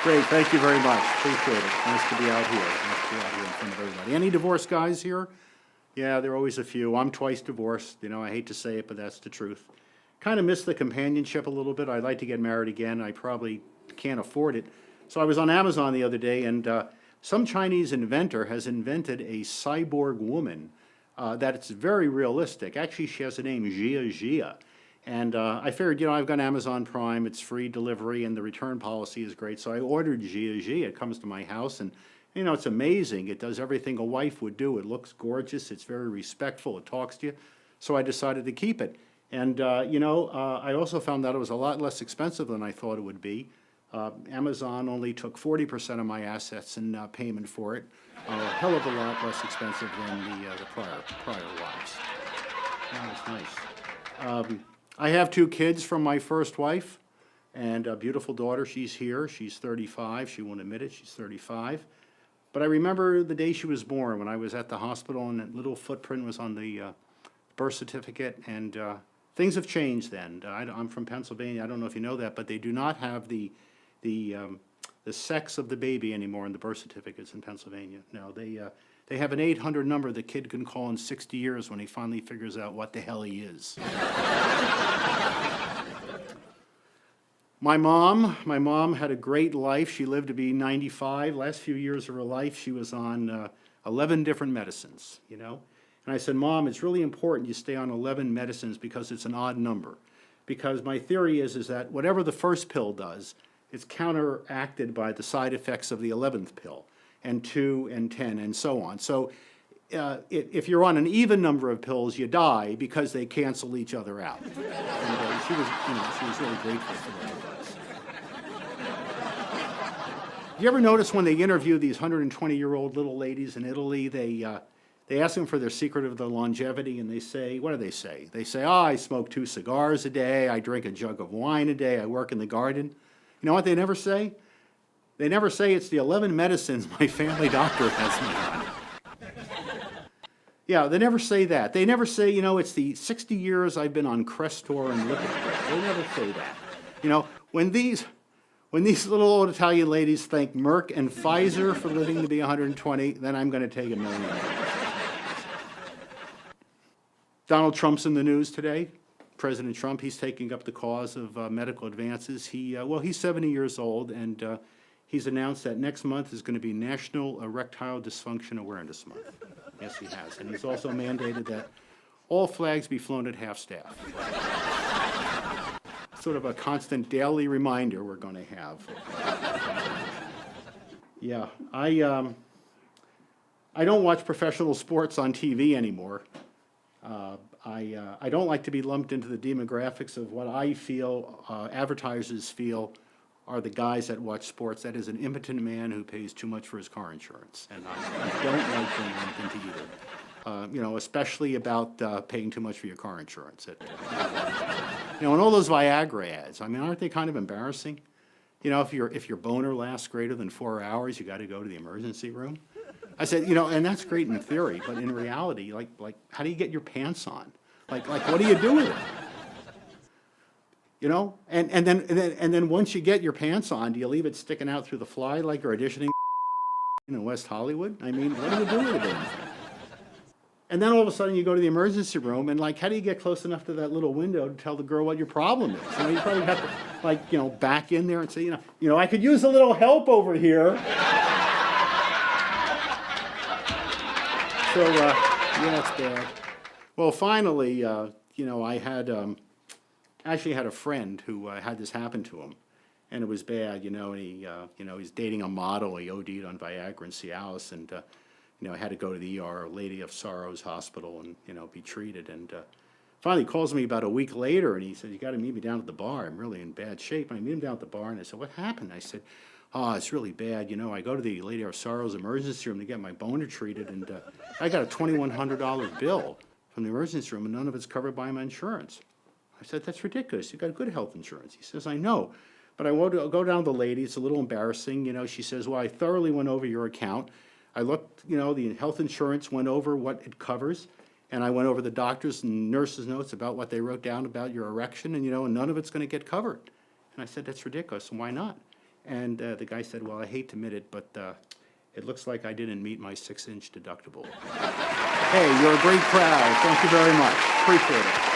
Great, thank you very much. Appreciate it. Nice to be out here. Nice to be out here in front of everybody. Any divorced guys here? Yeah, there are always a few. I'm twice divorced. You know, I hate to say it, but that's the truth. Kind of miss the companionship a little bit. I'd like to get married again. I probably can't afford it. So I was on Amazon the other day, and some Chinese inventor has invented a cyborg woman that's very realistic. Actually, she has the name Jia Jia. And I figured, you know, I've got Amazon Prime, it's free delivery, and the return policy is great. So I ordered Jia Jia. It comes to my house, and, you know, it's amazing. It does everything a wife would do. It looks gorgeous. It's very respectful. It talks to you. So I decided to keep it. And, I also found out it was a lot less expensive than I thought it would be. Amazon only took 40% of my assets in payment for it. A hell of a lot less expensive than the prior wives. That was nice. I have two kids from my first wife, and a beautiful daughter. She's here. She's 35. She won't admit it. She's 35. But I remember the day she was born when I was at the hospital, and that little footprint was on the birth certificate, and things have changed then. I'm from Pennsylvania. I don't know if you know that, but they do not have the sex of the baby anymore in the birth certificates in Pennsylvania. No, they have an 800 number the kid can call in 60 years when he finally figures out what the hell he is. My mom had a great life. She lived to be 95. Last few years of her life, she was on 11 different medicines, you know. And I said, Mom, it's really important you stay on 11 medicines because it's an odd number. Because my theory is that whatever the first pill does, it's counteracted by the side effects of the 11th pill, and 2 and 10 and so on. So if you're on an even number of pills, you die because they cancel each other out. And she was really grateful for that advice. You ever notice when they interview these 120-year-old little ladies in Italy, they ask them for their secret of their longevity, and they say, what do they say? They say, I smoke 2 cigars a day, I drink a jug of wine a day, I work in the garden. You know what they never say? They never say it's the 11 medicines my family doctor has me on. Yeah, they never say that. They never say, you know, it's the 60 years I've been on Crestor and Lipitor. They never say that. You know, when these little old Italian ladies thank Merck and Pfizer for living to be 120, then I'm going to take $1 million. Donald Trump's in the news today. President Trump, he's taking up the cause of medical advances. He's 70 years old, and he's announced that next month is going to be National Erectile Dysfunction Awareness Month. Yes, he has. And he's also mandated that all flags be flown at half-staff. Sort of a constant daily reminder we're going to have. Yeah, I don't watch professional sports on TV anymore. I don't like to be lumped into the demographics of what I feel advertisers feel are the guys that watch sports. That is an impotent man who pays too much for his car insurance. And I don't like being lumped into either. Especially about paying too much for your car insurance. And all those Viagra ads, I mean, aren't they kind of embarrassing? You know, if your boner lasts greater than 4 hours, you got to go to the emergency room. I said, and that's great in theory, but in reality, like, how do you get your pants on? Like, what do you do with it? You know, and then once you get your pants on, do you leave it sticking out through the fly like you're auditioning in West Hollywood? I mean, what do you do with it? And then all of a sudden you go to the emergency room, and how do you get close enough to that little window to tell the girl what your problem is? You probably have to, back in there and say, I could use a little help over here. So, it's bad. Well, finally, I actually had a friend who had this happen to him, and it was bad, and he's dating a model. He OD'd on Viagra in Cialis, and, had to go to the ER, Lady of Sorrows Hospital, and, be treated. And finally calls me about a week later, and he said, you got to meet me down at the bar. I'm really in bad shape. And I meet him down at the bar, and I said, what happened? I said, it's really bad. I go to the Lady of Sorrows emergency room to get my boner treated, and I got a $2,100 bill from the emergency room, and none of it's covered by my insurance. I said, that's ridiculous. You've got good health insurance. He says, I know. But I go down to the lady. It's a little embarrassing. She says, well, I thoroughly went over your account. I looked, the health insurance went over what it covers, and I went over the doctor's and nurse's notes about what they wrote down about your erection, and, and none of it's going to get covered. And I said, that's ridiculous, and why not? And the guy said, well, I hate to admit it, but it looks like I didn't meet my 6-inch deductible. Hey, you're a great crowd. Thank you very much. Appreciate it.